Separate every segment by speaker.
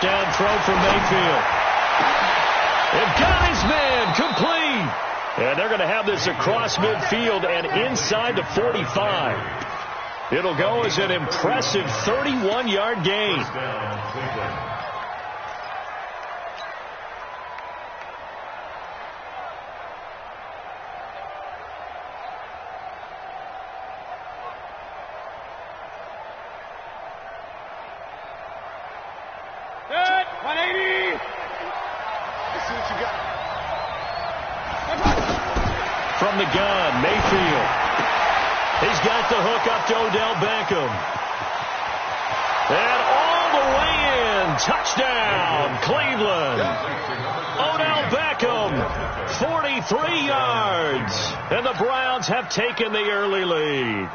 Speaker 1: down throw from Mayfield. It got his man complete. And they're going to have this across midfield and inside the 45. It'll go as an impressive 31-yard gain.
Speaker 2: Good, 180. Let's see what you got.
Speaker 1: From the gun, Mayfield. He's got the hook up to Odell Beckham. And all the way in. Touchdown, Cleveland. Odell Beckham, 43 yards. And the Browns have taken the early lead.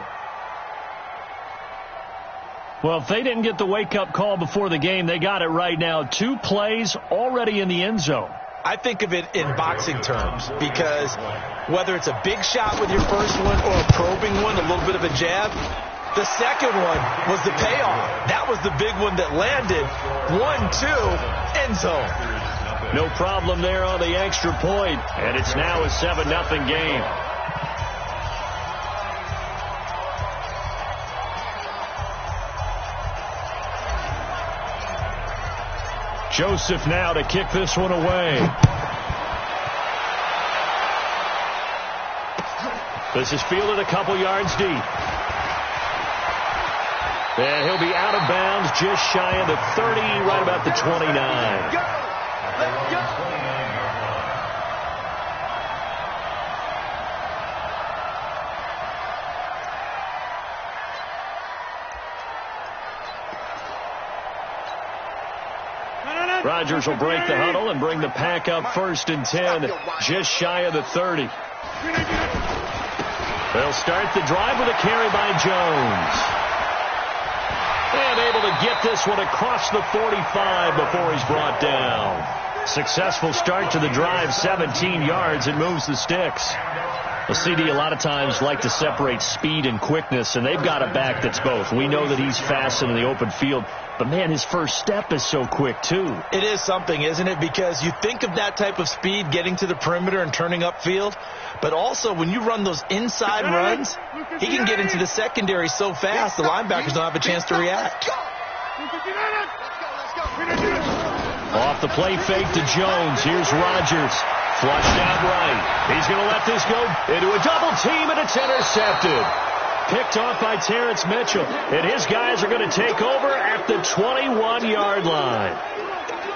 Speaker 1: Well, if they didn't get the wake-up call before the game, they got it right now. 2 plays already in the end zone.
Speaker 3: I think of it in boxing terms because whether it's a big shot with your first one or a probing one, a little bit of a jab, the second one was the payoff. That was the big one that landed. 1-2, end zone.
Speaker 1: No problem there on the extra point, and it's now a 7-0 game. Joseph now to kick this one away. This is fielded a couple yards deep. And he'll be out of bounds just shy of the 30, right about the 29.
Speaker 2: Let's go.
Speaker 1: Rodgers will break the huddle and bring the pack up 1st and 10, just shy of the 30. They'll start the drive with a carry by Jones. And able to get this one across the 45 before he's brought down. Successful start to the drive, 17 yards, and moves the sticks. The CD a lot of times like to separate speed and quickness, and they've got a back that's both. We know that he's fast in the open field, but, man, his first step is so quick, too.
Speaker 3: It is something, isn't it? Because you think of that type of speed getting to the perimeter and turning upfield, but also when you run those inside runs, he can get into the secondary so fast the linebackers don't have a chance to react.
Speaker 1: Off the play fake to Jones. Here's Rodgers. Flushed out right. He's going to let this go into a double team, and it's intercepted. Picked off by Terrence Mitchell. And his guys are going to take over at the 21-yard line.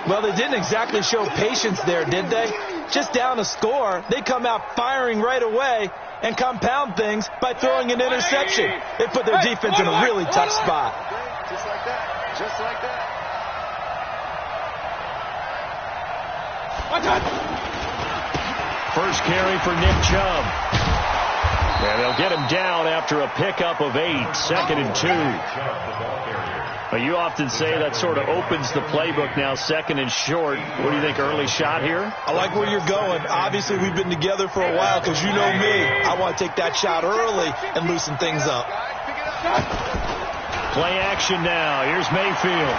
Speaker 3: Well, they didn't exactly show patience there, did they? Just down a score, they come out firing right away and compound things by throwing an interception. They put their defense in a really tough spot.
Speaker 2: Just like that. Just like that.
Speaker 1: First carry for Nick Chubb. And they'll get him down after a pickup of 8, 2nd and 2. Now, you often say that sort of opens the playbook now, 2nd and short. What do you think, early shot here?
Speaker 3: I like where you're going. Obviously, we've been together for a while because you know me. I want to take that shot early and loosen things up.
Speaker 1: Play action now. Here's Mayfield.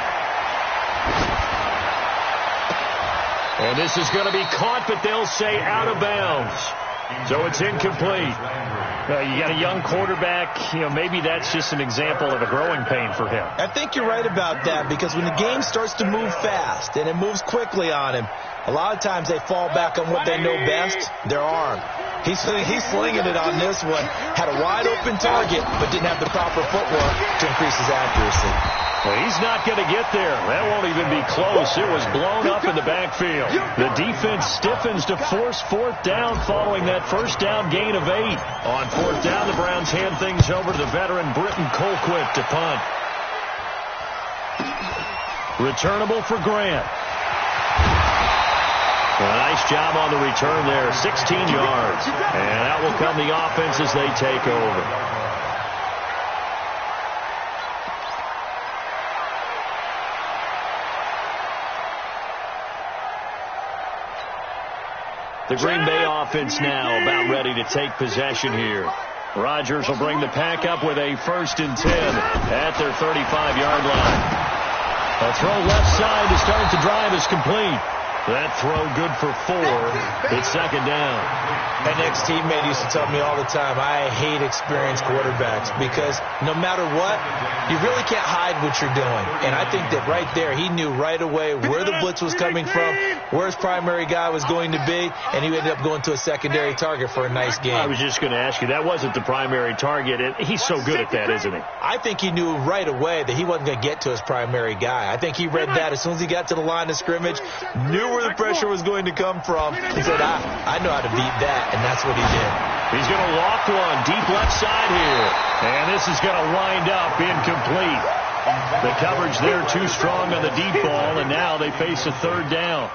Speaker 1: And this is going to be caught, but they'll say out of bounds. So it's incomplete. You got a young quarterback. Maybe that's just an example of a growing pain for him.
Speaker 3: I think you're right about that because when the game starts to move fast and it moves quickly on him, a lot of times they fall back on what they know best, their arm. He's slinging it on this one. Had a wide open target, but didn't have the proper footwork to increase his accuracy.
Speaker 1: Well, he's not going to get there. That won't even be close. It was blown up in the backfield. The defense stiffens to force 4th down following that first down gain of 8. On 4th down, the Browns hand things over to the veteran Britton Colquitt to punt. Returnable for Grant. Well, nice job on the return there, 16 yards. And that will come the offense as they take over. The Green Bay offense now about ready to take possession here. Rodgers will bring the pack up with a 1st and 10 at their 35-yard line. A throw left side to start is complete. That throw good for 4. It's second down.
Speaker 3: An ex-teammate used to tell me all the time, I hate experienced quarterbacks because no matter what, you really can't hide what you're doing. And I think that right there, he knew right away where the blitz was coming from, where his primary guy was going to be, and he ended up going to a secondary target for a nice game.
Speaker 1: I was just going to ask you, that wasn't the primary target. He's so good at that, isn't he?
Speaker 3: I think he knew right away that he wasn't going to get to his primary guy. I think he read that as soon as he got to the line of scrimmage, knew where the pressure was going to come from. He said, I know how to beat that, and that's what he did.
Speaker 1: He's going to loft one deep left side here, and this is going to wind up incomplete. The coverage there too strong on the deep ball, and now they face a third down.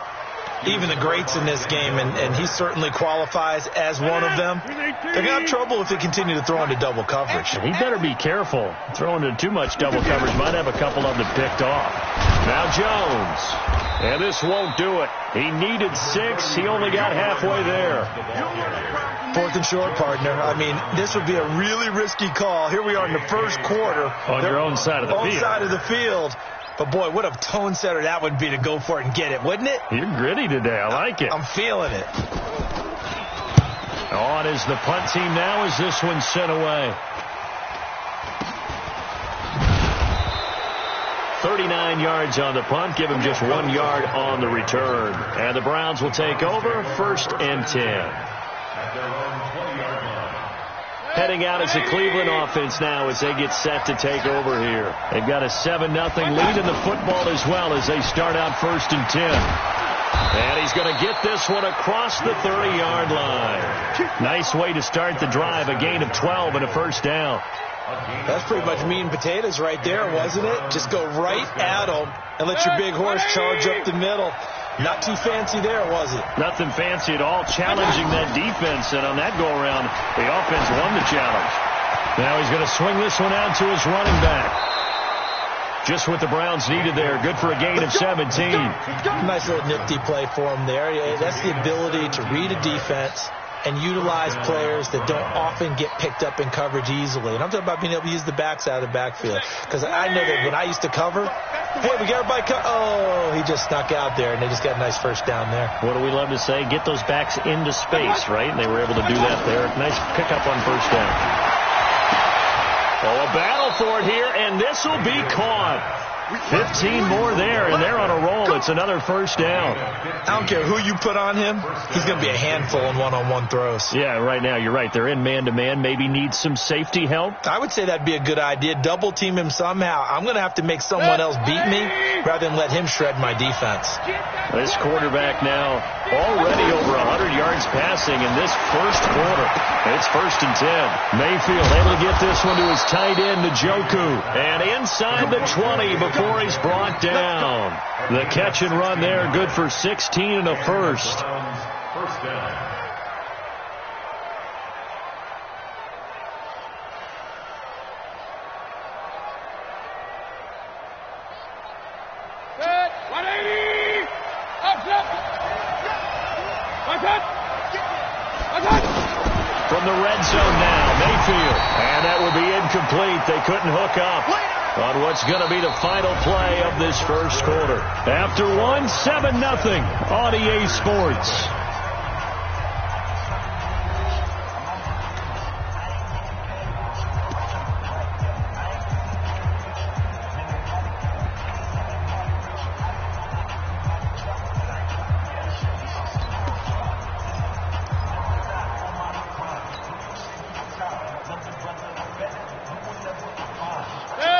Speaker 3: Even the greats in this game, and he certainly qualifies as one of them, they're going to have trouble if they continue to throw into double coverage.
Speaker 1: He better be careful. Throwing into too much double coverage might have a couple of them picked off. Now Jones. And this won't do it. He needed 6. He only got halfway there.
Speaker 3: 4th and short, partner. I mean, this would be a really risky call. Here we are in the first quarter.
Speaker 1: On your own side of the field.
Speaker 3: Own side of the field. But, boy, what a tone setter that would be to go for it and get it, wouldn't it?
Speaker 1: You're gritty today. I like it.
Speaker 3: I'm feeling it.
Speaker 1: On is the punt team now as this one's sent away. 39 yards on the punt. Give him just 1 yard on the return. And the Browns will take over 1st and 10. Heading out as the Cleveland offense now as they get set to take over here. They've got a 7-0 lead in the football as well as they start out 1st and 10. And he's going to get this one across the 30-yard line. Nice way to start the drive. A gain of 12 and a first down.
Speaker 3: That's pretty much meat and potatoes right there, wasn't it? Just go right at them and let your big horse charge up the middle. Not too fancy there, was it?
Speaker 1: Nothing fancy at all. Challenging that defense, and on that go-around, the offense won the challenge. Now he's going to swing this one out to his running back. Just what the Browns needed there. Good for a gain of 17.
Speaker 3: Nice little nifty play for him there. That's the ability to read a defense and utilize players that don't often get picked up in coverage easily. And I'm talking about being able to use the backside of the backfield. Because I know that when I used to cover, hey, we got everybody oh, he just snuck out there, and they just got a nice first down there.
Speaker 1: What do we love to say? Get those backs into space, right? And they were able to do that there. Nice pickup on first down. Oh, a battle for it here, and this will be caught. 15 more there, and they're on a roll. It's another first down.
Speaker 3: I don't care who you put on him. He's going to be a handful in one-on-one throws.
Speaker 1: Yeah, right now, you're right. They're in man-to-man. Maybe need some safety help.
Speaker 3: I would say that'd be a good idea. Double team him somehow. I'm going to have to make someone else beat me rather than let him shred my defense.
Speaker 1: This quarterback now already over 100 yards passing in this first quarter. It's 1st and 10. Mayfield able to get this one to his tight end, Njoku. And inside the 20 before he's brought down. The catch and run there, good for 16 and a first. First down. From the red zone now, Mayfield. And that will be incomplete. They couldn't hook up on what's going to be the final play of this first quarter. After one, 7-0 on EA Sports.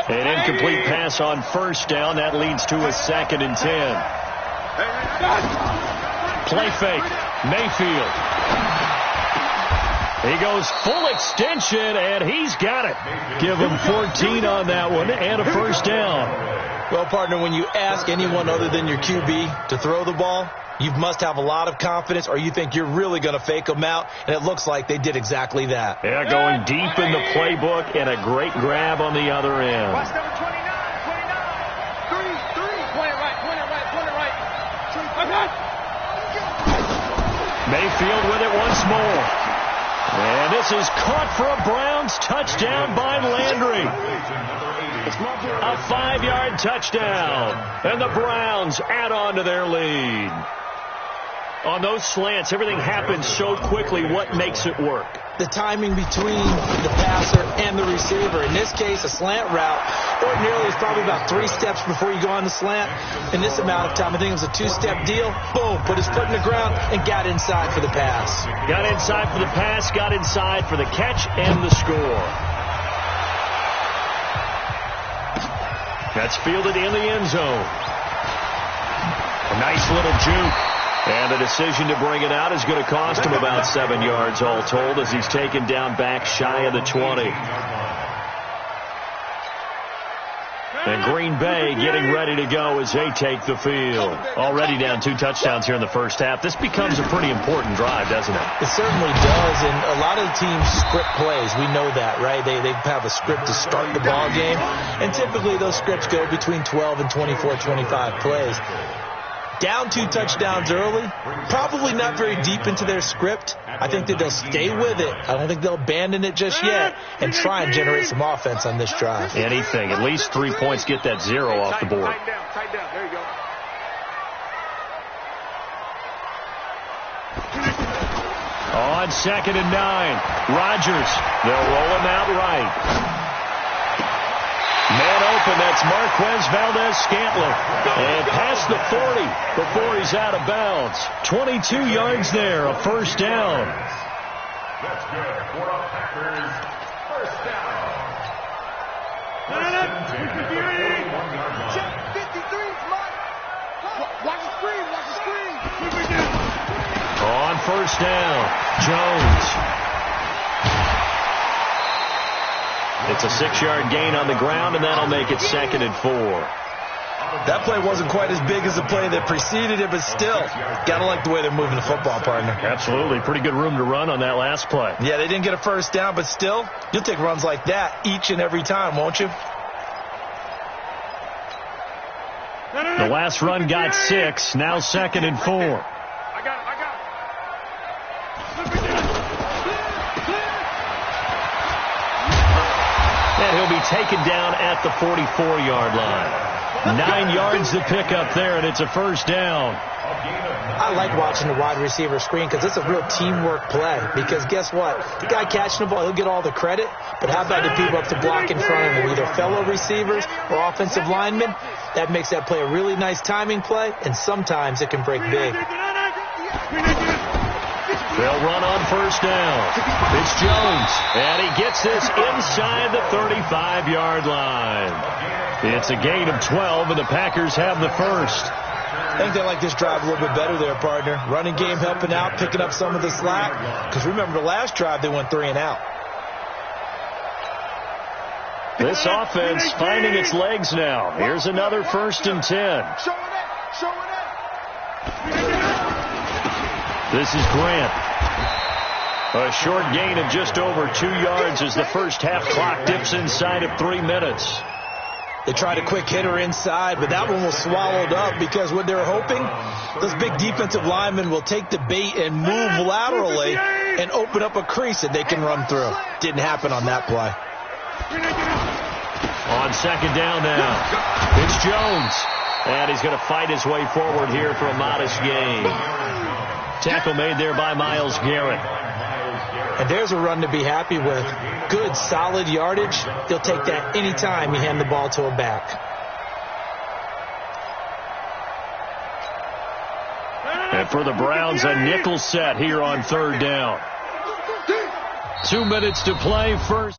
Speaker 1: An incomplete pass on first down. That leads to a 2nd and 10. Play fake. Mayfield. He goes full extension, and he's got it. Give him 14 on that one and a first down.
Speaker 3: Well, partner, when you ask anyone other than your QB to throw the ball, you must have a lot of confidence, or you think you're really going to fake them out, and it looks like they did exactly that.
Speaker 1: Yeah, going deep in the playbook, and a great grab on the other end.
Speaker 2: Watch number 29. Point it right.
Speaker 1: Mayfield with it once more. And this is caught for a Browns touchdown by Landry. A 5-yard touchdown. And the Browns add on to their lead. On those slants, everything happens so quickly. What makes it work?
Speaker 3: The timing between the passer and the receiver. In this case, a slant route ordinarily is probably about 3 steps before you go on the slant. In this amount of time, I think it was a 2-step deal. Boom, put his foot in the ground and got inside for the pass.
Speaker 1: Got inside for the pass, got inside for the catch and the score. That's fielded in the end zone. A nice little juke. And the decision to bring it out is going to cost him about 7 yards all told as he's taken down back shy of the 20. And Green Bay getting ready to go as they take the field. Already down 2 touchdowns here in the first half. This becomes a pretty important drive, doesn't it?
Speaker 3: It certainly does, and a lot of the teams script plays. We know that, right? They have a script to start the ball game, and typically those scripts go between 12 and 24, 25 plays. Down 2 touchdowns early, probably not very deep into their script. I think that they'll stay with it. I don't think they'll abandon it just yet and try and generate some offense on this drive.
Speaker 1: Anything. At least 3 points, get that 0 off the board.
Speaker 2: Tight down. There you go.
Speaker 1: On 2nd and 9, Rodgers. They'll roll him out right. Man open, that's Marquez Valdez-Scantling. And past the 40 before he's out of bounds. 22 yards there, a first down.
Speaker 4: That's good for a Packers first down.
Speaker 2: Check 53, Mike. Watch the screen.
Speaker 1: On first down, Jones. It's a 6-yard gain on the ground, and that'll make it 2nd and 4.
Speaker 3: That play wasn't quite as big as the play that preceded it, but still, gotta like the way they're moving the football, partner.
Speaker 1: Absolutely. Pretty good room to run on that last play.
Speaker 3: Yeah, they didn't get a first down, but still, you'll take runs like that each and every time, won't you?
Speaker 1: The last run got 6, now 2nd and 4.
Speaker 2: I got it.
Speaker 1: And he'll be taken down at the 44-yard line. 9 yards to pick up there, and it's a first down.
Speaker 3: I like watching the wide receiver screen because it's a real teamwork play. Because guess what? The guy catching the ball, he'll get all the credit. But how about the people up to block in front of him, either fellow receivers or offensive linemen? That makes that play a really nice timing play, and sometimes it can break big.
Speaker 1: They'll run on first down. It's Jones, and he gets this inside the 35-yard line. It's a gain of 12, and the Packers have the first.
Speaker 3: I think they like this drive a little bit better there, partner. Running game helping out, picking up some of the slack. Because remember, the last drive, they went 3 and out.
Speaker 1: This offense finding its legs now. Here's another 1st and 10. This is Grant. A short gain of just over 2 yards as the first half clock dips inside of 3 minutes.
Speaker 3: They tried a quick hitter inside, but that one was swallowed up because what they're hoping, those big defensive linemen will take the bait and move laterally and open up a crease that they can run through. Didn't happen on that play.
Speaker 1: On 2nd down now, it's Jones. And he's going to fight his way forward here for a modest gain. Tackle made there by Myles Garrett.
Speaker 3: And there's a run to be happy with. Good, solid yardage. They'll take that anytime you hand the ball to a back.
Speaker 1: And for the Browns, a nickel set here on 3rd down. 2 minutes to play first.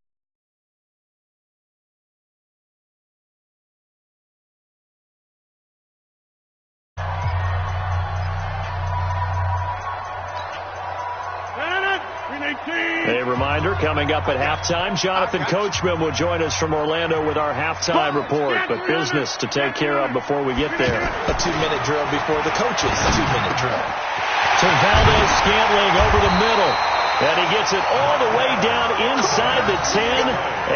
Speaker 1: A reminder, coming up at halftime, Jonathan Coachman will join us from Orlando with our halftime report. But business to take care of before we get there.
Speaker 3: A 2-minute drill before the coaches' 2-minute drill.
Speaker 1: To Valdez-Scantling over the middle. And he gets it all the way down inside the 10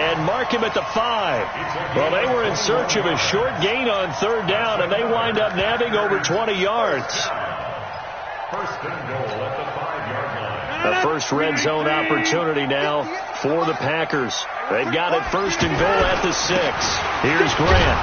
Speaker 1: and mark him at the 5. Well, they were in search of a short gain on 3rd down, and they wind up nabbing over 20 yards.
Speaker 4: First and goal at the 5-yard line.
Speaker 1: The first red zone opportunity now for the Packers. They've got it first and goal at the 6. Here's Grant.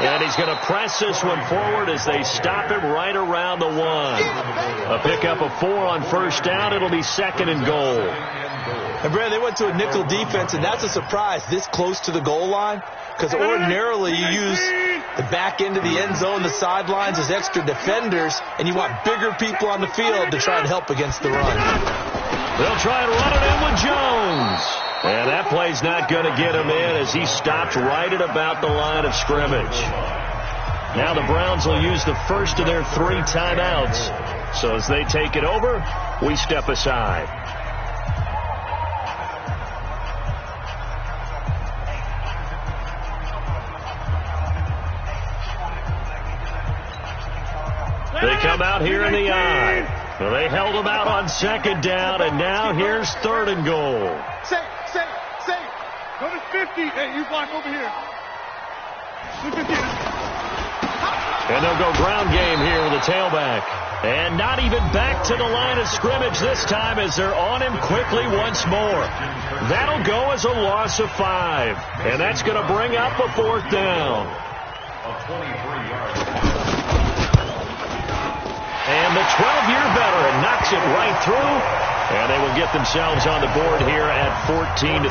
Speaker 1: And he's going to press this one forward as they stop him right around the 1. A pickup of 4 on first down. It'll be second and goal.
Speaker 3: And Brad, they went to a nickel defense, and that's a surprise this close to the goal line, because ordinarily you use the back end of the end zone, the sidelines as extra defenders, and you want bigger people on the field to try and help against the run.
Speaker 1: They'll try and run it in with Jones. And that play's not going to get him in as he stopped right at about the line of scrimmage. Now the Browns will use the first of their 3 timeouts. So as they take it over, we step aside. They come out here in the eye. Well, they held them out on second down, and now here's third and goal.
Speaker 2: Say. Go to 50. Hey, you block over here.
Speaker 1: And they'll go ground game here with a tailback. And not even back to the line of scrimmage this time as they're on him quickly once more. That'll go as a loss of 5. And that's going to bring up a 4th down. And the 12-year veteran knocks it right through. And they will get themselves on the board here at 14-3.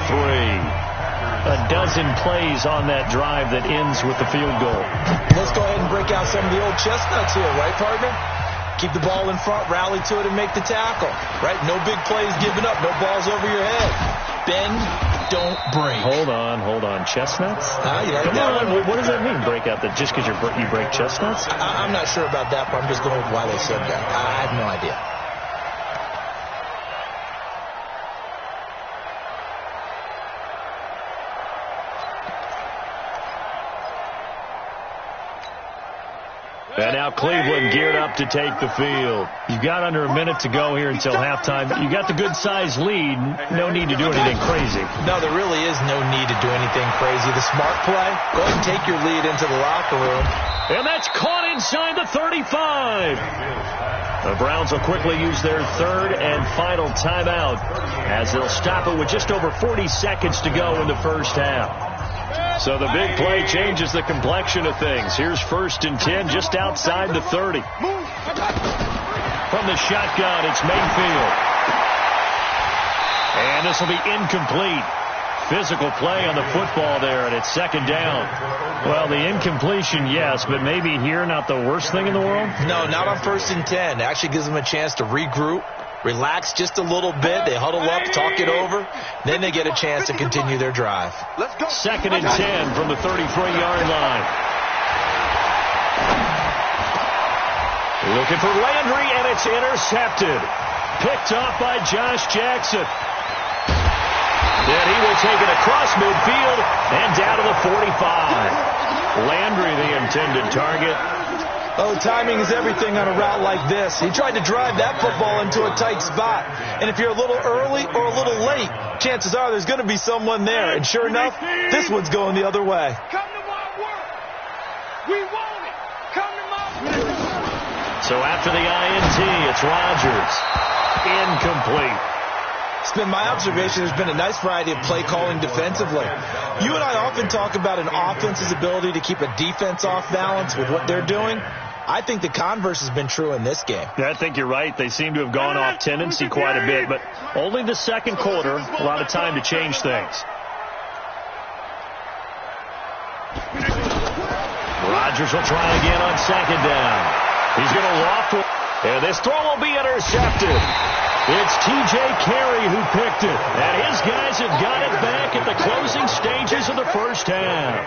Speaker 1: A dozen plays on that drive that ends with the field goal.
Speaker 3: Let's go ahead and break out some of the old chestnuts here, right, partner? Keep the ball in front, rally to it, and make the tackle, right? No big plays given up, no balls over your head. Bend, don't break.
Speaker 1: Hold on. Chestnuts?
Speaker 3: You like
Speaker 1: Come
Speaker 3: that
Speaker 1: on.
Speaker 3: one?
Speaker 1: What does that mean, break out? That just because you break chestnuts?
Speaker 3: I'm not sure about that, but I'm just going with why they said that. I have no idea.
Speaker 1: And now Cleveland geared up to take the field. You've got under a minute to go here until halftime. You got the good-sized lead. No need to do anything crazy.
Speaker 3: No, there really is no need to do anything crazy. The smart play, go ahead and take your lead into the locker room.
Speaker 1: And that's caught inside the 35. The Browns will quickly use their 3rd and final timeout as they'll stop it with just over 40 seconds to go in the first half. So the big play changes the complexion of things. Here's 1st and 10 just outside the 30. From the shotgun, it's Mayfield. And this will be incomplete. Physical play on the football there, and it's 2nd down. Well, the incompletion, yes, but maybe here not the worst thing in the world?
Speaker 3: No, not on 1st and 10. It actually gives them a chance to regroup, relax just a little bit. They huddle up, talk it over. Then they get a chance to continue their drive.
Speaker 1: 2nd and 10 from the 33-yard line. Looking for Landry, and it's intercepted. Picked off by Josh Jackson. Then he will take it across midfield and down to the 45. Landry, the intended target.
Speaker 3: Oh, timing is everything on a route like this. He tried to drive that football into a tight spot. And if you're a little early or a little late, chances are there's going to be someone there. And sure enough, this one's going the other way.
Speaker 2: Come to my work. We want it. Come to my work.
Speaker 1: So after the INT, it's Rodgers. Incomplete.
Speaker 3: It's been my observation there's been a nice variety of play calling defensively. You and I often talk about an offense's ability to keep a defense off balance with what they're doing. I think the converse has been true in this game.
Speaker 1: Yeah, I think you're right. They seem to have gone off tendency quite a bit, but only the 2nd quarter, a lot of time to change things. Rodgers will try again on 2nd down. He's going to loft it, and this throw will be intercepted. It's T.J. Carey who picked it, and his guys have got it back at the closing stages of the first half.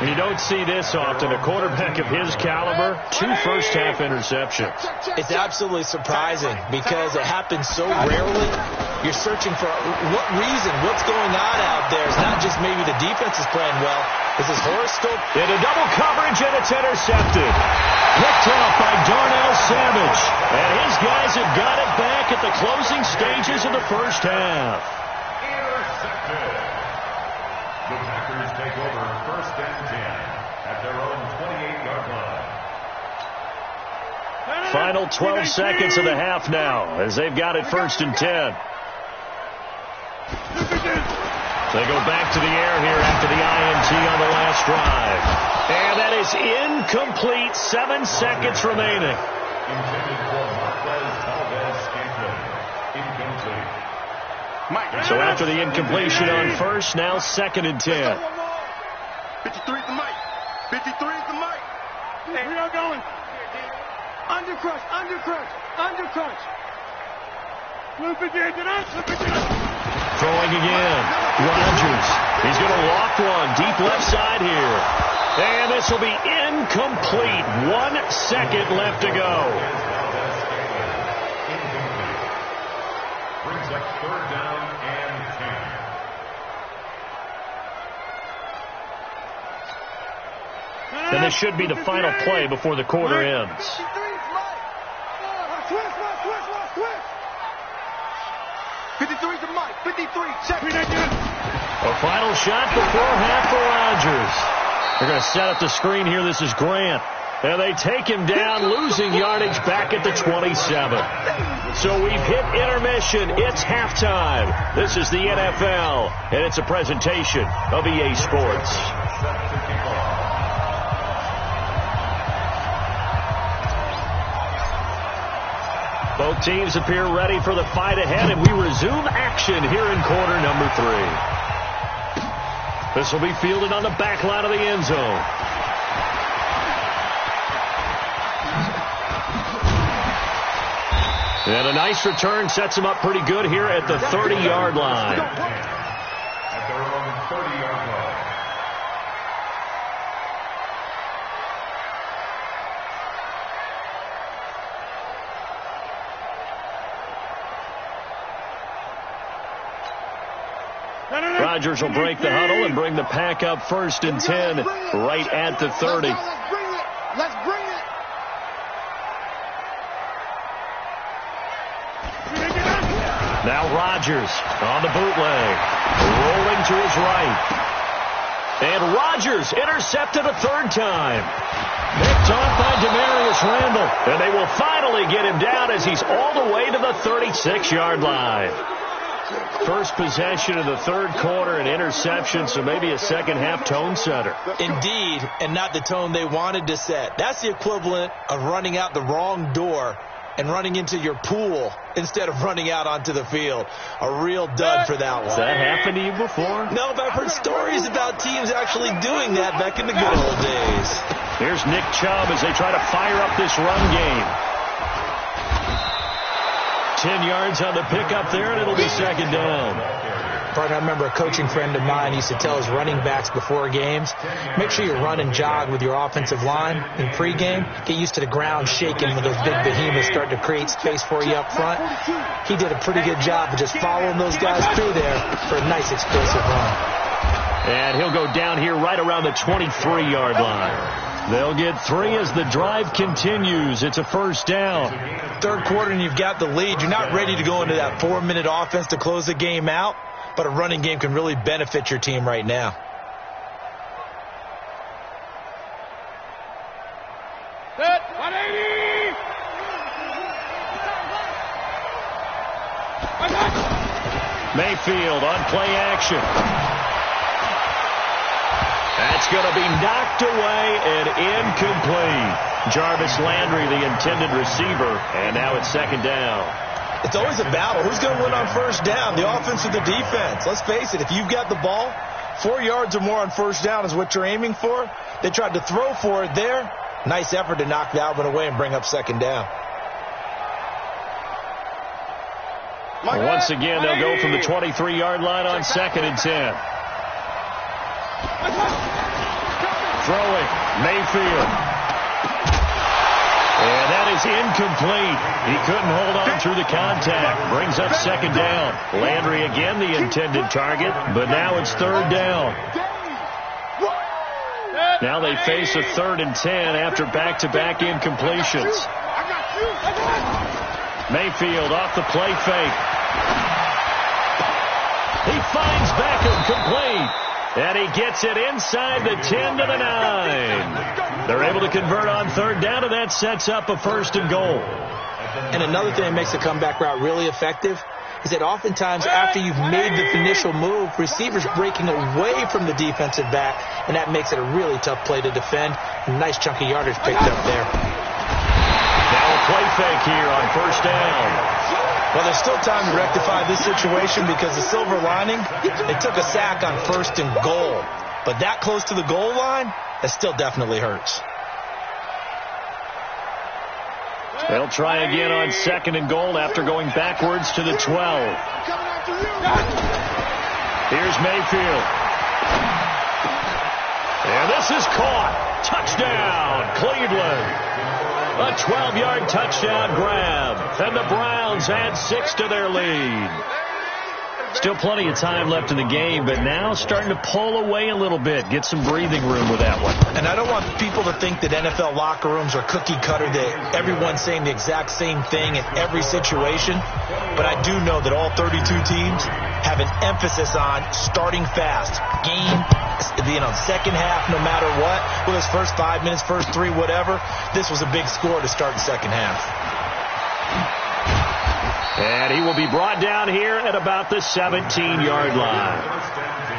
Speaker 1: You don't see this often. A quarterback of his caliber, 2 first-half interceptions.
Speaker 3: It's absolutely surprising because it happens so rarely. You're searching for what reason, what's going on out there. It's not just maybe the defense is playing well. This is horoscope.
Speaker 1: Into double coverage, and it's intercepted. Picked off by Darnell Savage. And his guys have got it back at the closing stages of the first half.
Speaker 4: Intercepted. The Packers take over 1st and 10 at their own 28-yard line.
Speaker 1: Final 12 seconds of the half now as they've got it 1st and 10. They go back to the air here after the INT on the last drive. And that is incomplete. 7 seconds remaining. So after the incompletion on first, now 2nd and 10.
Speaker 2: 53 is the mic. 53 is the mic. Hey, we are going. Undercrush, undercrush, undercrush. Flip it in, flip it in.
Speaker 1: Throwing again. Rodgers. He's going to walk one deep left side here. And this will be incomplete. 1 second left to go.
Speaker 4: Brings up 3rd down and 10.
Speaker 1: And this should be the final play before the quarter ends.
Speaker 2: 53 is the mic. 53, check.
Speaker 1: A final shot before half for Rodgers. They're going to set up the screen here. This is Grant. And they take him down, losing yardage back at the 27. So we've hit intermission. It's halftime. This is the NFL, and it's a presentation of EA Sports. Both teams appear ready for the fight ahead, and we resume action here in quarter number 3. This will be fielded on the back line of the end zone. And a nice return sets him up pretty good here at the 30-yard line.
Speaker 4: At their own 30-yard line.
Speaker 1: Rodgers will break the huddle and bring the pack up 1st and 10 right at the 30.
Speaker 2: Let's bring it.
Speaker 1: Now Rodgers on the bootleg, rolling to his right. And Rodgers intercepted a 3rd time. Picked off by Demarius Randall. And they will finally get him down as he's all the way to the 36-yard line. First possession of the 3rd quarter, an interception, so maybe a second-half tone setter.
Speaker 3: Indeed, and not the tone they wanted to set. That's the equivalent of running out the wrong door and running into your pool instead of running out onto the field. A real dud for that one.
Speaker 1: Has that happened to you before?
Speaker 3: No, but I've heard stories about teams actually doing that back in the good old days.
Speaker 1: Here's Nick Chubb as they try to fire up this run game. 10 yards on the pickup there, and it'll be 2nd down.
Speaker 3: Partner, I remember a coaching friend of mine used to tell his running backs before games, make sure you run and jog with your offensive line in pregame. Get used to the ground shaking when those big behemoths start to create space for you up front. He did a pretty good job of just following those guys through there for a nice explosive run.
Speaker 1: And he'll go down here right around the 23-yard line. They'll get 3 as the drive continues. It's a 1st down.
Speaker 3: 3rd quarter and you've got the lead. You're not ready to go into that 4-minute offense to close the game out, but a running game can really benefit your team right now.
Speaker 2: Set, 180.
Speaker 1: Mayfield on play action. That's going to be knocked away and incomplete. Jarvis Landry, the intended receiver, and now it's 2nd down.
Speaker 3: It's always a battle. Who's going to win on 1st down, the offense or the defense? Let's face it, if you've got the ball, 4 yards or more on 1st down is what you're aiming for. They tried to throw for it there. Nice effort to knock that one away and bring up 2nd down.
Speaker 1: Well, once again, they'll go from the 23-yard line on 2nd and 10. Throwing, Mayfield. And that is incomplete. He couldn't hold on through the contact. Brings up 2nd down. Landry again the intended target, but now it's 3rd down. Now they face a 3rd and 10 after back-to-back incompletions. Mayfield off the play fake. He finds Beckham complete. And he gets it inside the 10 to the 9. They're able to convert on third down, and that sets up a 1st and goal.
Speaker 3: And another thing that makes the comeback route really effective is that oftentimes after you've made the initial move, receivers breaking away from the defensive back, and that makes it a really tough play to defend. A nice chunk of yardage picked up there.
Speaker 1: Now a play fake here on 1st down.
Speaker 3: Well, there's still time to rectify this situation because the silver lining, they took a sack on 1st and goal. But that close to the goal line, that still definitely hurts.
Speaker 1: They'll try again on 2nd and goal after going backwards to the 12. Here's Mayfield. And this is caught. Touchdown, Cleveland. A 12-yard touchdown grab. And the Browns add 6 to their lead. Still plenty of time left in the game, but now starting to pull away a little bit. Get some breathing room with that one.
Speaker 3: And I don't want people to think that NFL locker rooms are cookie cutter, that everyone's saying the exact same thing in every situation. But I do know that all 32 teams have an emphasis on starting fast. Second half, no matter what. Whether it's first 5 minutes, first 3, whatever. This was a big score to start the second half.
Speaker 1: And he will be brought down here at about the 17-yard line.
Speaker 4: First down 10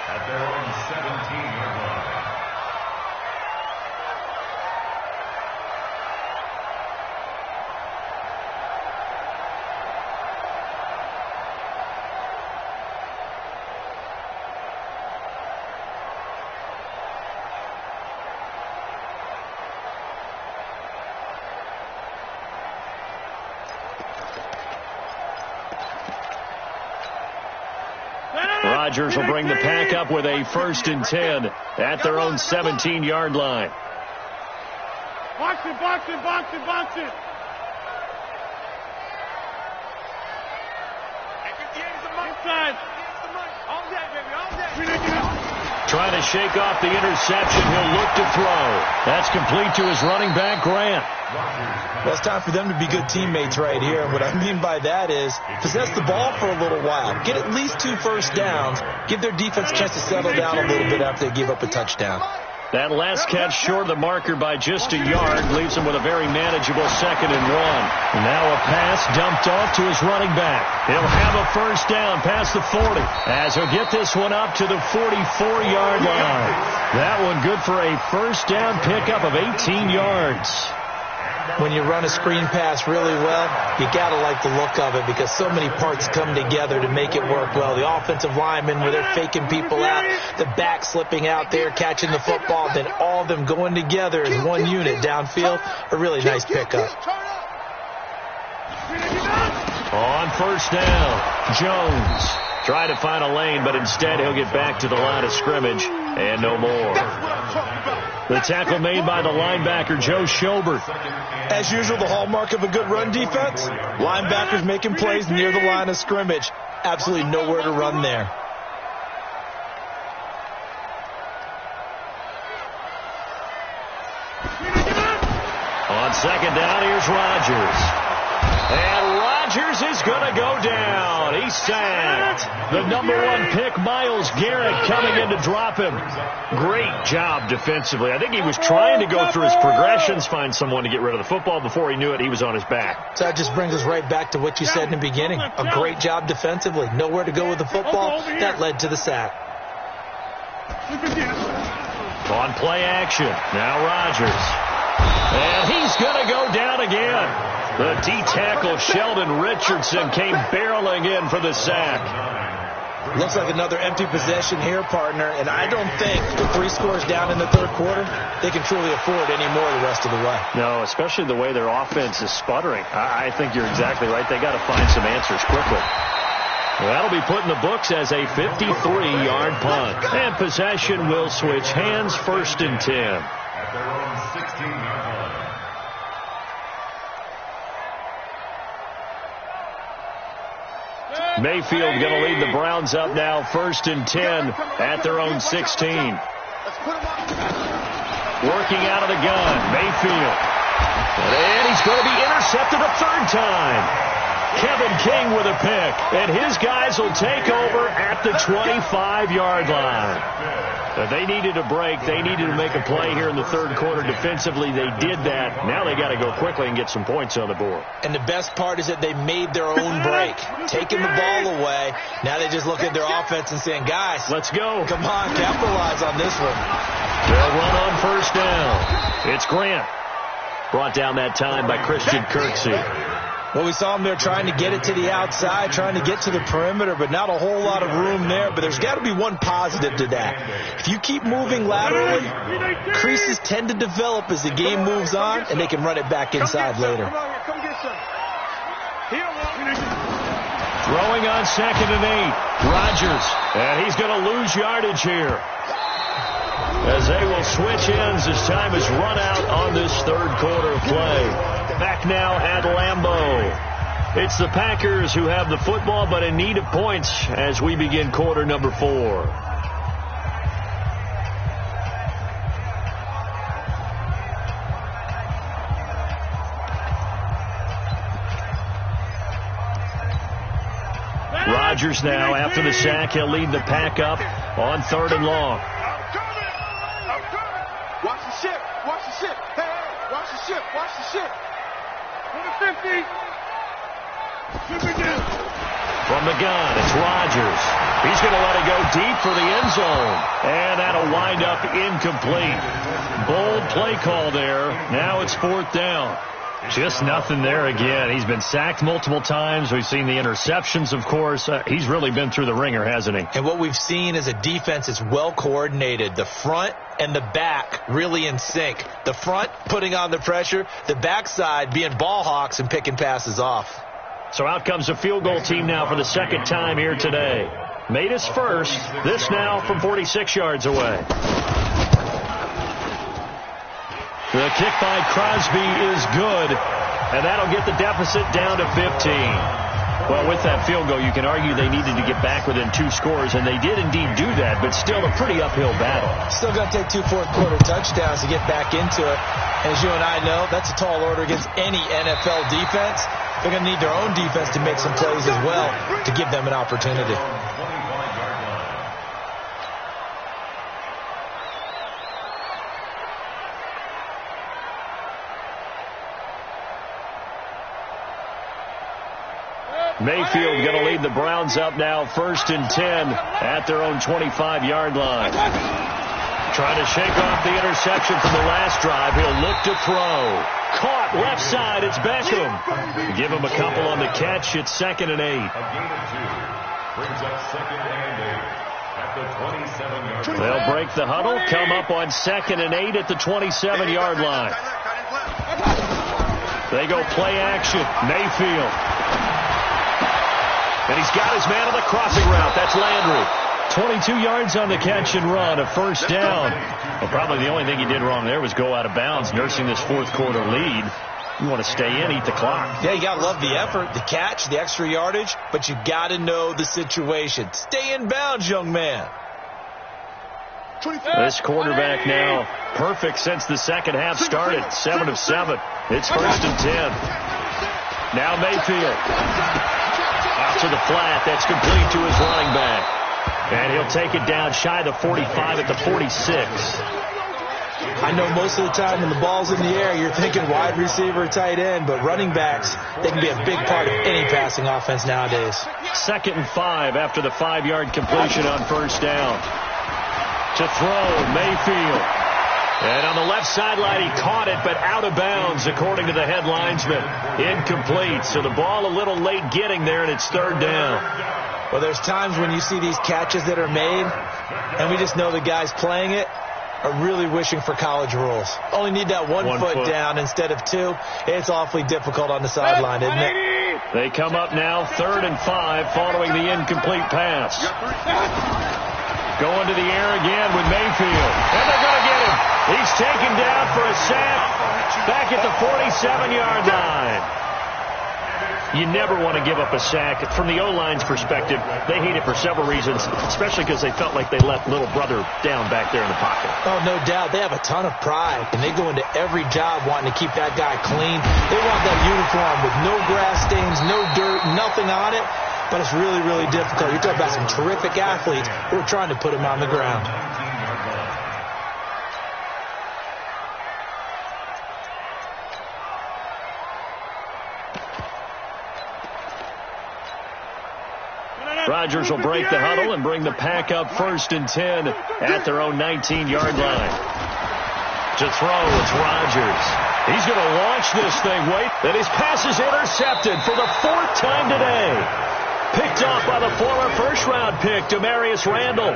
Speaker 4: at their own 17-yard line.
Speaker 1: Rodgers will bring the pack up with a 1st and 10 at their own 17-yard line.
Speaker 2: Box it, box it, box it, box it. Inside. All day, baby, all day.
Speaker 1: Trying to shake off the interception. He'll look to throw. That's complete to his running back, Grant.
Speaker 3: Well, it's time for them to be good teammates right here. And what I mean by that is possess the ball for a little while. Get at least 2 first downs. Give their defense a chance to settle down a little bit after they give up a touchdown.
Speaker 1: That last catch short of the marker by just a yard leaves him with a very manageable 2nd and 1. And now a pass dumped off to his running back. He'll have a 1st down past the 40 as he'll get this one up to the 44-yard line. That one good for a 1st down pickup of 18 yards.
Speaker 3: When you run a screen pass really well, you got to like the look of it because so many parts come together to make it work well. The offensive linemen where they're faking people out, the back slipping out there, catching the football, then all of them going together as one unit downfield. A really nice pickup.
Speaker 1: On 1st down, Jones tried to find a lane, but instead he'll get back to the line of scrimmage and no more. The tackle made by the linebacker, Joe Schobert.
Speaker 3: As usual, the hallmark of a good run defense, linebackers making plays near the line of scrimmage. Absolutely nowhere to run there.
Speaker 1: On 2nd down, here's Rodgers. And Rodgers is going to go down. He's sacked. The #1 pick, Myles Garrett, coming in to drop him. Great job defensively. I think he was trying to go through his progressions, find someone to get rid of the football. Before he knew it, he was on his back.
Speaker 3: So that just brings us right back to what you said in the beginning. A great job defensively. Nowhere to go with the football. That led to the sack.
Speaker 1: On play action. Now Rodgers. And he's going to go down again. The D-tackle, Sheldon Richardson, came barreling in for the sack.
Speaker 3: Looks like another empty possession here, partner, and I don't think with 3 scores down in the 3rd quarter, they can truly afford any more the rest of the way.
Speaker 1: No, especially the way their offense is sputtering. I think you're exactly right. They got to find some answers quickly. That'll be put in the books as a 53-yard punt. And possession will switch hands, 1st and 10.
Speaker 4: At their own 16-yard line.
Speaker 1: Mayfield going to lead the Browns up now, 1st and 10 at their own 16. Working out of the gun, Mayfield. And he's going to be intercepted a 3rd time. Kevin King with a pick, and his guys will take over at the 25-yard line. They needed a break. They needed to make a play here in the third quarter defensively. They did that. Now they got to go quickly and get some points on the board.
Speaker 3: And the best part is that they made their own break, taking the ball away. Now they just look at their offense and saying, guys,
Speaker 1: let's go.
Speaker 3: Come on, capitalize on this one.
Speaker 1: They'll run on first down. It's Grant. Brought down that time by Christian Kirksey.
Speaker 3: Well, we saw him there trying to get it to the outside, trying to get to the perimeter, but not a whole lot of room there. But there's got to be one positive to that. If you keep moving laterally, creases tend to develop as the game moves on, and they can run it back inside later.
Speaker 1: Throwing on 2nd and 8. Rodgers. And he's going to lose yardage here, as they will switch ends as time is run out on this third quarter of play. Back now at Lambeau. It's the Packers who have the football, but in need of points as we begin quarter number 4. Rodgers now, after the sack, he'll lead the pack up on 3rd and long.
Speaker 2: Watch the ship. Watch the ship. Hey, watch the ship. Watch the ship. To the 50.
Speaker 1: From the gun, it's Rodgers. He's going to let it go deep for the end zone. And that'll wind up incomplete. Bold play call there. Now it's 4th down. Just nothing there again. He's been sacked multiple times. We've seen the interceptions, of course. He's really been through the ringer, hasn't he?
Speaker 3: And what we've seen is a defense that's well coordinated. The front and the back really in sync. The front putting on the pressure, the backside being ball hawks and picking passes off.
Speaker 1: So out comes a field goal team now for the second time here today. Made us first. This now from 46 yards away. The kick by Crosby is good, and that'll get the deficit down to 15. Well, with that field goal, you can argue they needed to get back within 2 scores, and they did indeed do that, but still a pretty uphill battle.
Speaker 3: Still got to take 2 fourth-quarter touchdowns to get back into it. As you and I know, that's a tall order against any NFL defense. They're going to need their own defense to make some plays as well to give them an opportunity.
Speaker 1: Mayfield going to lead the Browns up now 1st and 10 at their own 25-yard line. Trying to shake off the interception from the last drive. He'll look to throw. Caught left side. It's Beckham. Give him a couple on the catch. It's 2nd and 8.
Speaker 4: A gain of 2. Brings up 2nd and 8 at the 27-yard line.
Speaker 1: They'll break the huddle. Come up on 2nd and 8 at the 27-yard line. They go play action. Mayfield. And he's got his man on the crossing route. That's Landry. 22 yards on the catch and run, a 1st down. Well, probably the only thing he did wrong there was go out of bounds, nursing this 4th quarter lead. You want to stay in, eat the clock.
Speaker 3: Yeah, you got to love the effort, the catch, the extra yardage, but you got to know the situation. Stay in bounds, young man.
Speaker 1: This quarterback now perfect since the second half started. 7 of 7. It's 1st and 10. Now Mayfield. Out to the flat. That's complete to his running back. And he'll take it down shy of the 45 at the 46.
Speaker 3: I know most of the time when the ball's in the air, you're thinking wide receiver, tight end, but running backs, they can be a big part of any passing offense nowadays.
Speaker 1: 2nd and 5 after the 5-yard completion on 1st down. To throw, Mayfield. And on the left sideline, he caught it, but out of bounds, according to the head linesman. Incomplete. So the ball a little late getting there, and it's 3rd down.
Speaker 3: Well, there's times when you see these catches that are made, and we just know the guys playing it are really wishing for college rules. Only need that one foot down instead of 2. It's awfully difficult on the sideline, isn't it?
Speaker 1: They come up now 3rd and 5 following the incomplete pass. Going to the air again with Mayfield. And they're going to get him. He's taken down for a sack back at the 47-yard line. You never want to give up a sack. From the O-line's perspective, they hate it for several reasons, especially because they felt like they let little brother down back there in the pocket.
Speaker 3: Oh, no doubt. They have a ton of pride, and they go into every job wanting to keep that guy clean. They want that uniform with no grass stains, no dirt, nothing on it. But it's really, really difficult. You're talking about some terrific athletes who are trying to put him on the ground.
Speaker 1: Rodgers will break the huddle and bring the pack up 1st and 10 at their own 19-yard line. To throw, it's Rodgers. He's going to launch this thing. Wait, and his pass is intercepted for the 4th time today. Picked off by the former first-round pick, Demarius Randall.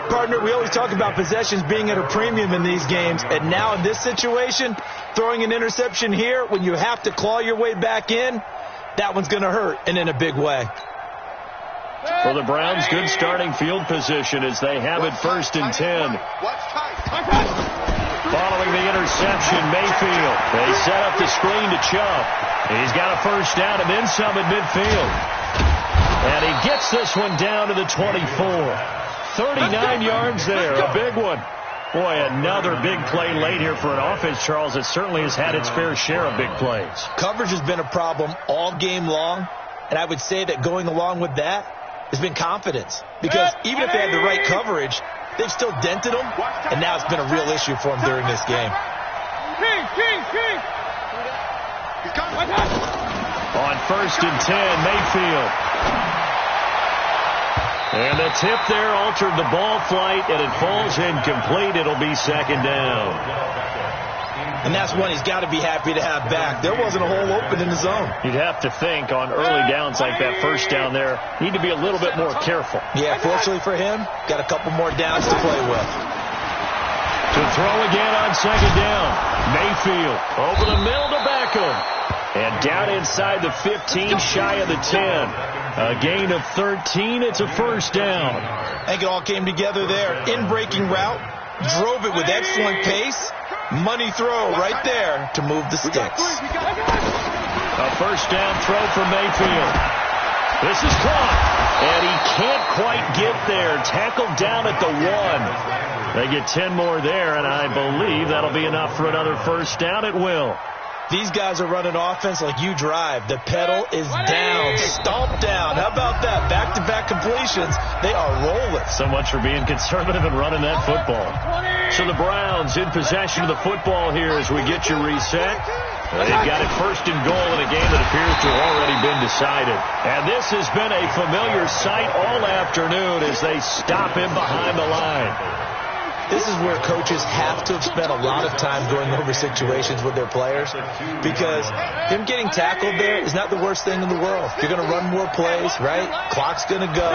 Speaker 3: Partner, we always talk about possessions being at a premium in these games, and now in this situation, throwing an interception here when you have to claw your way back in, that one's going to hurt, and in a big way.
Speaker 1: For the Browns, good starting field position as they have it 1st and 10. Following the interception, Mayfield. They set up the screen to Chubb. He's got a 1st down and then some at midfield. And he gets this one down to the 24. 39 yards there, a big one. Boy, another big play late here for an offense, Charles, that certainly has had its fair share of big plays.
Speaker 3: Coverage has been a problem all game long, and I would say that going along with that has been confidence. Because even if they had the right coverage, they've still dented them, and now it's been a real issue for them during this game.
Speaker 1: On 1st and 10, Mayfield. And the tip there altered the ball flight, and it falls incomplete. It'll be 2nd down.
Speaker 3: And that's one he's got to be happy to have back. There wasn't a hole open in the zone.
Speaker 1: You'd have to think on early downs like that 1st down there, need to be a little bit more careful.
Speaker 3: Yeah, fortunately for him, got a couple more downs to play with.
Speaker 1: To throw again on 2nd down. Mayfield over the middle to Beckham. And down inside the 15, shy of the 10. A gain of 13. It's a 1st down.
Speaker 3: I think it all came together there. In-breaking route. Drove it with excellent pace. Money throw right there to move the sticks.
Speaker 1: A 1st down throw for Mayfield. This is caught. And he can't quite get there. Tackled down at the 1. They get 10 more there, and I believe that'll be enough for another 1st down. It will.
Speaker 3: These guys are running offense like you drive. The pedal is down, stomped down. How about that? Back-to-back completions. They are rolling.
Speaker 1: So much for being conservative and running that football. So the Browns in possession of the football here as we get you reset. They've got it 1st and goal in a game that appears to have already been decided. And this has been a familiar sight all afternoon as they stop him behind the line.
Speaker 3: This is where coaches have to have spent a lot of time going over situations with their players, because him getting tackled there is not the worst thing in the world. You're going to run more plays, right? Clock's going to go.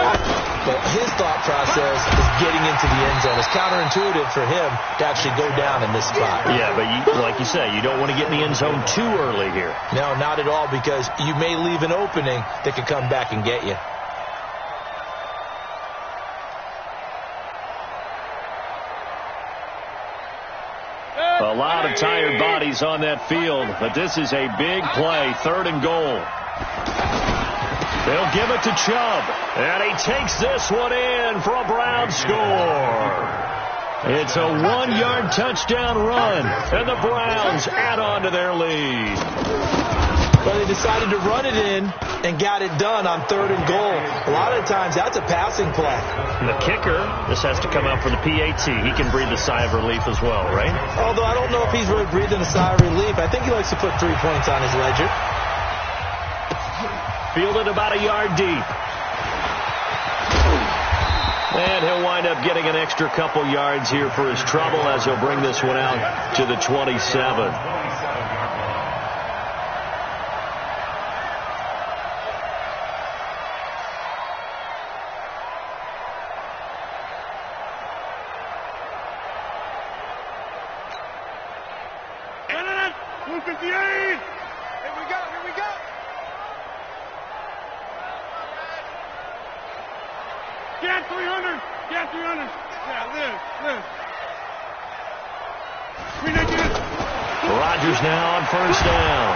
Speaker 3: But his thought process is getting into the end zone. It's counterintuitive for him to actually go down in this spot.
Speaker 1: Yeah, but like you say, you don't want to get in the end zone too early here.
Speaker 3: No, not at all, because you may leave an opening that could come back and get you.
Speaker 1: A lot of tired bodies on that field, but this is a big play, 3rd and goal. They'll give it to Chubb, and he takes this one in for a Brown score. It's a 1-yard touchdown run, and the Browns add on to their lead.
Speaker 3: Well, they decided to run it in and got it done on 3rd and goal. A lot of times, that's a passing play.
Speaker 1: And the kicker, this has to come out for the PAT. He can breathe a sigh of relief as well, right?
Speaker 3: Although I don't know if he's really breathing a sigh of relief. I think he likes to put 3 points on his ledger.
Speaker 1: Fielded about a yard deep. And he'll wind up getting an extra couple yards here for his trouble as he'll bring this one out to the 27.
Speaker 2: Get 300! Get 300! Yeah, live.
Speaker 1: Rodgers now on 1st down.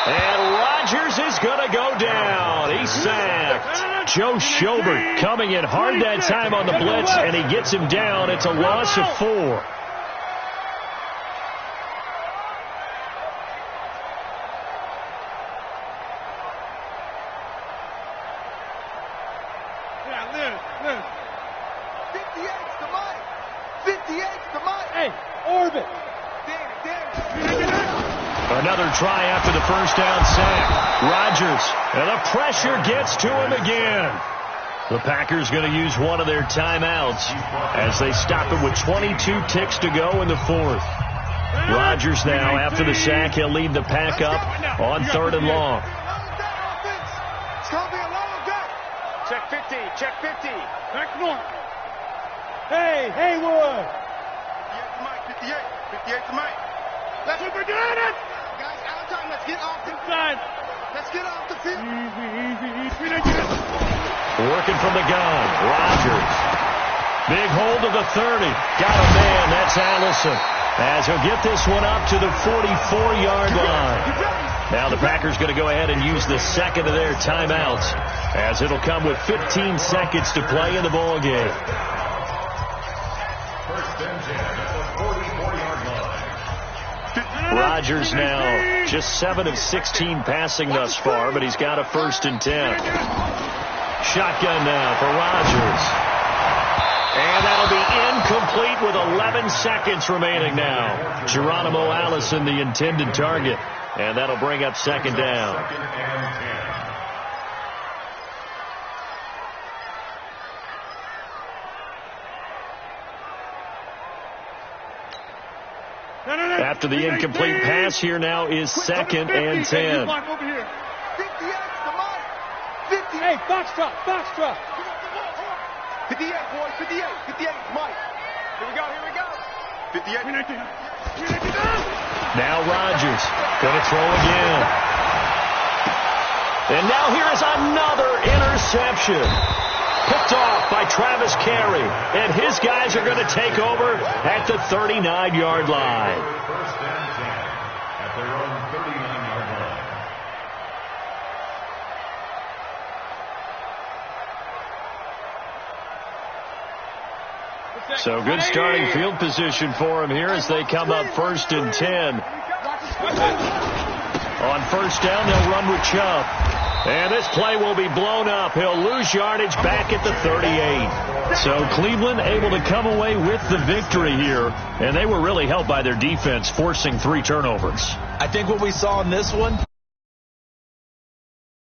Speaker 1: And Rodgers is going to go down. He's sacked. Joe Schobert coming in hard that time on the blitz, and he gets him down. It's a loss of 4.
Speaker 2: Yeah, Liz. 58's the mic. 58's the mic. Hey, orbit.
Speaker 1: Another try after the first down sack. Rodgers, and the pressure gets to him again. The Packers going to use one of their timeouts as they stop it with 22 ticks to go in the fourth. Rodgers now, after the sack, he'll lead the pack up on 3rd and long.
Speaker 2: It's going to be a long day. Check 50. Check 50. Back north. Hey, Haywood. 58's the mic. 58's the mic. Let's get it. Guys, out of time. Let's get off the side. Let's get off the field. Easy.
Speaker 1: Working from the gun. Rodgers. Big hold of the 30. Got a man. That's Allison. As he'll get this one up to the 44-yard line. Now the Packers going to go ahead and use the second of their timeouts, as it'll come with 15 seconds to play in the ball game.
Speaker 4: First and 10 at the 44-yard line.
Speaker 1: Rodgers now just 7 of 16 passing thus far, but he's got a 1st and 10. Shotgun now for Rodgers. And that'll be incomplete with 11 seconds remaining now. Geronimo Allison, the intended target. And that'll bring up 2nd down.
Speaker 4: 2nd and 10.
Speaker 1: After the incomplete pass, here now is 2nd and 10.
Speaker 2: 58's the mic. 58. Hey, Foxtrot. 58, boys. 58. 58's Mike. Here we go. 58.
Speaker 1: Now Rodgers going to throw again. And now here is another interception. Picked off by Travis Carey. And his guys are going to take over at the 39-yard line.
Speaker 4: First and 10 at their own 39-yard line.
Speaker 1: So good starting field position for him here as they come up 1st and 10. On 1st down, they'll run with Chubb. And this play will be blown up. He'll lose yardage back at the 38. So Cleveland able to come away with the victory here. And they were really helped by their defense, forcing 3 turnovers.
Speaker 3: I think what we saw in this one